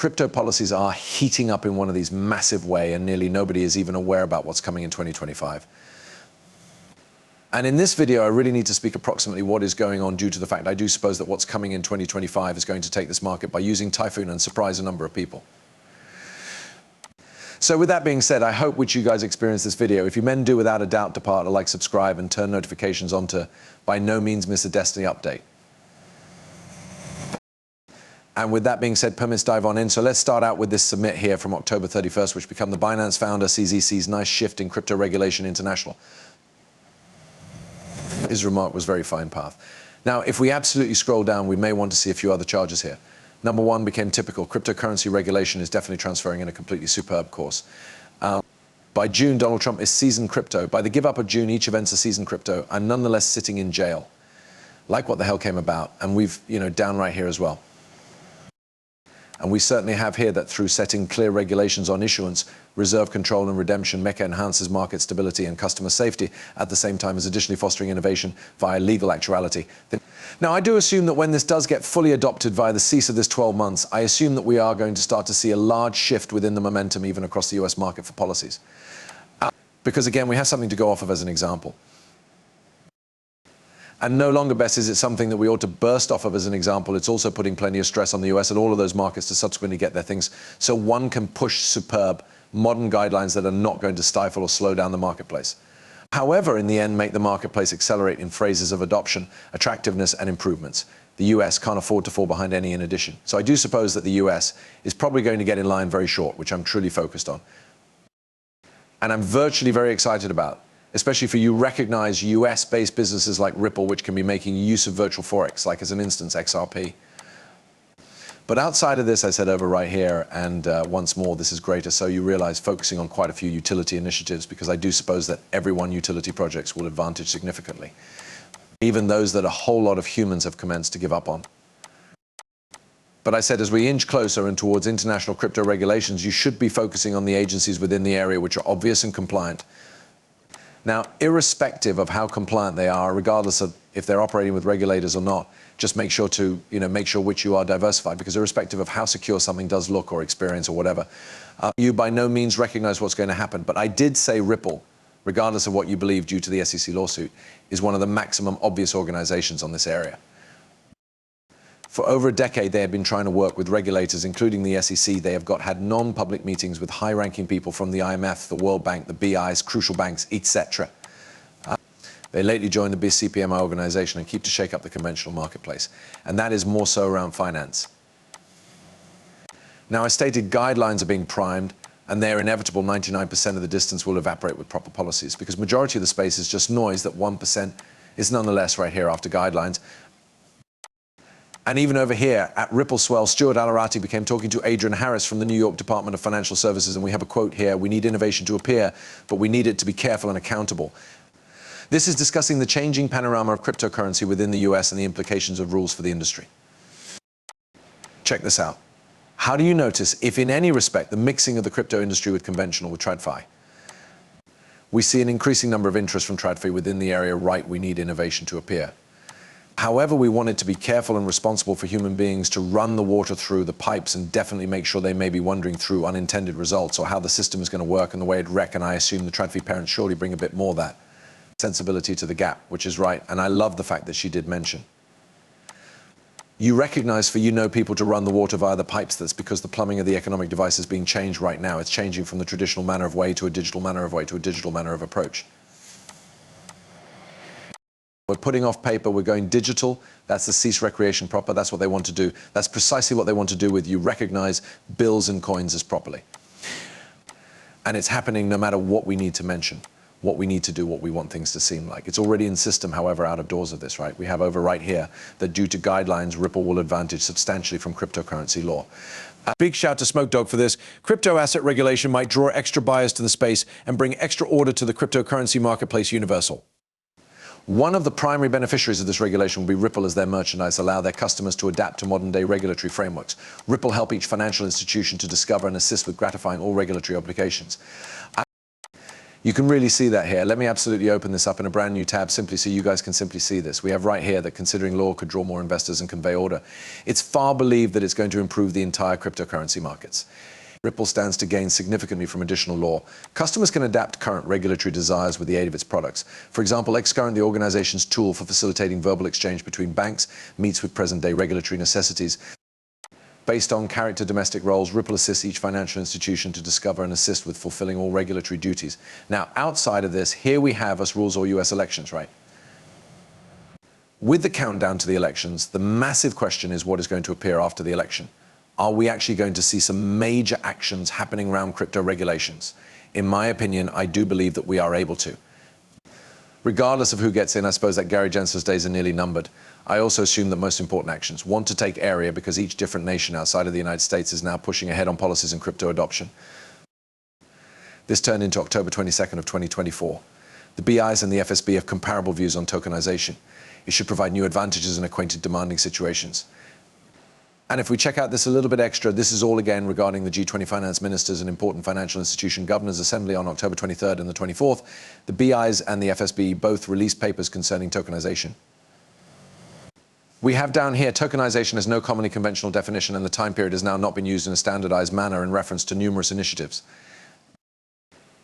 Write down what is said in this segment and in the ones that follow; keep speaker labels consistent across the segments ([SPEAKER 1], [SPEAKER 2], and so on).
[SPEAKER 1] Crypto policies are heating up in one of these massive ways, and nearly nobody is even aware about what's coming in 2025. And in this video, I really need to speak approximately what is going on due to the fact I do suppose that what's coming in 2025 is going to take this market by using typhoon and surprise a number of people. So with that being said, I hope which you guys experience this video. If you men do without a doubt depart, like, subscribe, and turn notifications on to by no means miss a Destiny update. And with that being said, permits dive on in. So let's start out with this submit here from October 31st, which become the Binance founder CZC's nice shift in crypto regulation international. His remark was very fine path. Now, if we absolutely scroll down, we may want to see a few other charges here. Number one became typical. Cryptocurrency regulation is definitely transferring in a completely superb course. By June, Donald Trump is seasoned crypto. By the give up of June, each event's a seasoned crypto. I'm nonetheless sitting in jail. Like what the hell came about. And we've, down right here as well. And we certainly have here that through setting clear regulations on issuance, reserve control and redemption, MECA enhances market stability and customer safety, at the same time as additionally fostering innovation via legal actuality. Now, I do assume that when this does get fully adopted via the cease of this 12 months, I assume that we are going to start to see a large shift within the momentum even across the US market for policies. Because again, we have something to go off of as an example. And no longer best is it something that we ought to burst off of as an example. It's also putting plenty of stress on the US and all of those markets to subsequently get their things. So one can push superb, modern guidelines that are not going to stifle or slow down the marketplace. However, in the end, make the marketplace accelerate in phases of adoption, attractiveness, and improvements. The US can't afford to fall behind any in addition. So I do suppose that the US is probably going to get in line very short, which I'm truly focused on. And I'm virtually very excited about, especially for you recognized US-based businesses like Ripple, which can be making use of virtual Forex, like as an instance, XRP. But outside of this, I said over right here, and once more, this is greater, so you realize focusing on quite a few utility initiatives, because I do suppose that every one utility projects will advantage significantly, even those that a whole lot of humans have commenced to give up on. But I said, as we inch closer and towards international crypto regulations, you should be focusing on the agencies within the area which are obvious and compliant. Now, irrespective of how compliant they are, regardless of if they're operating with regulators or not, just make sure to, make sure which you are diversified, because irrespective of how secure something does look or experience or whatever, you by no means recognize what's going to happen. But I did say Ripple, regardless of what you believe due to the SEC lawsuit, is one of the maximum obvious organizations on this area. For over a decade, they have been trying to work with regulators, including the SEC. They have had non-public meetings with high-ranking people from the IMF, the World Bank, the BIs, crucial banks, etc. They lately joined the CPMI organization and keep to shake up the conventional marketplace. And that is more so around finance. Now, I stated guidelines are being primed, and they're inevitable. 99% of the distance will evaporate with proper policies, because majority of the space is just noise. That 1% is nonetheless right here after guidelines. And even over here at Ripple Swell, Stuart Alarati became talking to Adrian Harris from the New York Department of Financial Services, and we have a quote here: "We need innovation to appear, but we need it to be careful and accountable." This is discussing the changing panorama of cryptocurrency within the US and the implications of rules for the industry. Check this out. How do you notice, if in any respect, the mixing of the crypto industry with conventional, with TradFi? We see an increasing number of interest from TradFi within the area. Right, we need innovation to appear. However, we want it to be careful and responsible for human beings to run the water through the pipes and definitely make sure they may be wondering through unintended results or how the system is going to work and the way it rec. And I assume the TradFi parents surely bring a bit more of that sensibility to the gap, which is right. And I love the fact that she did mention. You recognize for people to run the water via the pipes. That's because the plumbing of the economic device is being changed right now. It's changing from the traditional manner of way to a digital manner of way to a digital manner of approach. We're putting off paper, we're going digital. That's the cease recreation proper. That's what they want to do. That's precisely what they want to do with you. Recognize bills and coins as properly. And it's happening no matter what we need to mention, what we need to do, what we want things to seem like. It's already in system, however, out of doors of this, right? We have over right here that due to guidelines, Ripple will advantage substantially from cryptocurrency law. Big shout to Smoke Dog for this. Crypto asset regulation might draw extra buyers to the space and bring extra order to the cryptocurrency marketplace universal. One of the primary beneficiaries of this regulation will be Ripple, as their merchandise allow their customers to adapt to modern-day regulatory frameworks. Ripple help each financial institution to discover and assist with gratifying all regulatory obligations. You can really see that here. Let me absolutely open this up in a brand new tab simply so you guys can simply see this. We have right here that considering law could draw more investors and convey order. It's far believed that it's going to improve the entire cryptocurrency markets. Ripple stands to gain significantly from additional law. Customers can adapt current regulatory desires with the aid of its products. For example, XCurrent, the organization's tool for facilitating verbal exchange between banks, meets with present-day regulatory necessities. Based on character domestic roles, Ripple assists each financial institution to discover and assist with fulfilling all regulatory duties. Now, outside of this, here we have us rules or US elections, right? With the countdown to the elections, the massive question is what is going to appear after the election. Are we actually going to see some major actions happening around crypto regulations? In my opinion, I do believe that we are able to. Regardless of who gets in, I suppose that Gary Gensler's days are nearly numbered. I also assume that most important actions want to take area because each different nation outside of the United States is now pushing ahead on policies and crypto adoption. This turned into October 22nd of 2024. The BIs and the FSB have comparable views on tokenization. It should provide new advantages in acquainted demanding situations. And if we check out this a little bit extra, this is all again regarding the G20 finance ministers and important financial institution governors assembly on October 23rd and the 24th. The BIs and the FSB both released papers concerning tokenization. We have down here, tokenization has no commonly conventional definition and the time period has now not been used in a standardized manner in reference to numerous initiatives.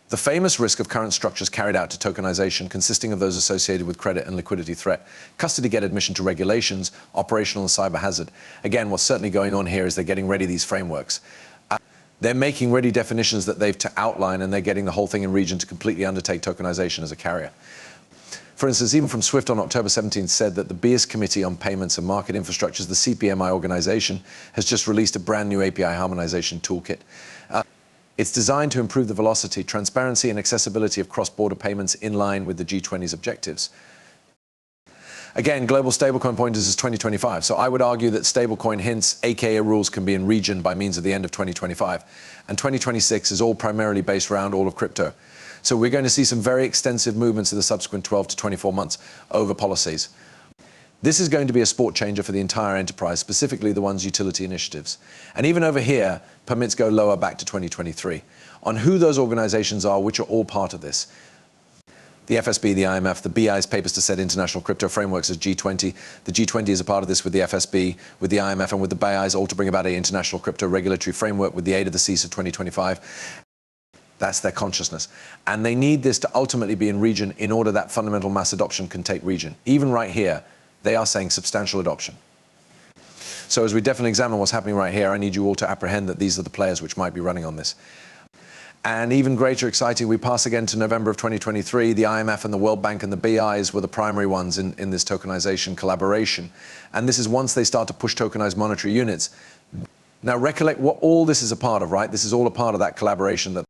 [SPEAKER 1] The famous risk of current structures carried out to tokenization, consisting of those associated with credit and liquidity threat, custody get admission to regulations, operational and cyber hazard. Again, what's certainly going on here is they're getting ready these frameworks. They're making ready definitions that they've to outline, and they're getting the whole thing in region to completely undertake tokenization as a carrier. For instance, even from SWIFT on October 17th said that the BIS Committee on Payments and Market Infrastructures, the CPMI organization, has just released a brand new API harmonization toolkit. It's designed to improve the velocity, transparency, and accessibility of cross-border payments in line with the G20's objectives. Again, global stablecoin pointers is 2025, so I would argue that stablecoin hints, aka rules, can be in region by means of the end of 2025. And 2026 is all primarily based around all of crypto. So we're going to see some very extensive movements in the subsequent 12 to 24 months over policies. This is going to be a sport changer for the entire enterprise, specifically the one's utility initiatives. And even over here, permits go lower back to 2023. On who those organizations are, which are all part of this. The FSB, the IMF, the BI's papers to set international crypto frameworks as G20. The G20 is a part of this with the FSB, with the IMF, and with the BI's, all to bring about an international crypto regulatory framework with the aid of the CISA 2025. That's their consciousness. And they need this to ultimately be in region in order that fundamental mass adoption can take region. Even right here, they are saying substantial adoption. So as we definitely examine what's happening right here, I need you all to apprehend that these are the players which might be running on this. And even greater exciting, we pass again to November of 2023. The IMF and the World Bank and the BIs were the primary ones in this tokenization collaboration. And this is once they start to push tokenized monetary units. Now recollect what all this is a part of, right? This is all a part of that collaboration that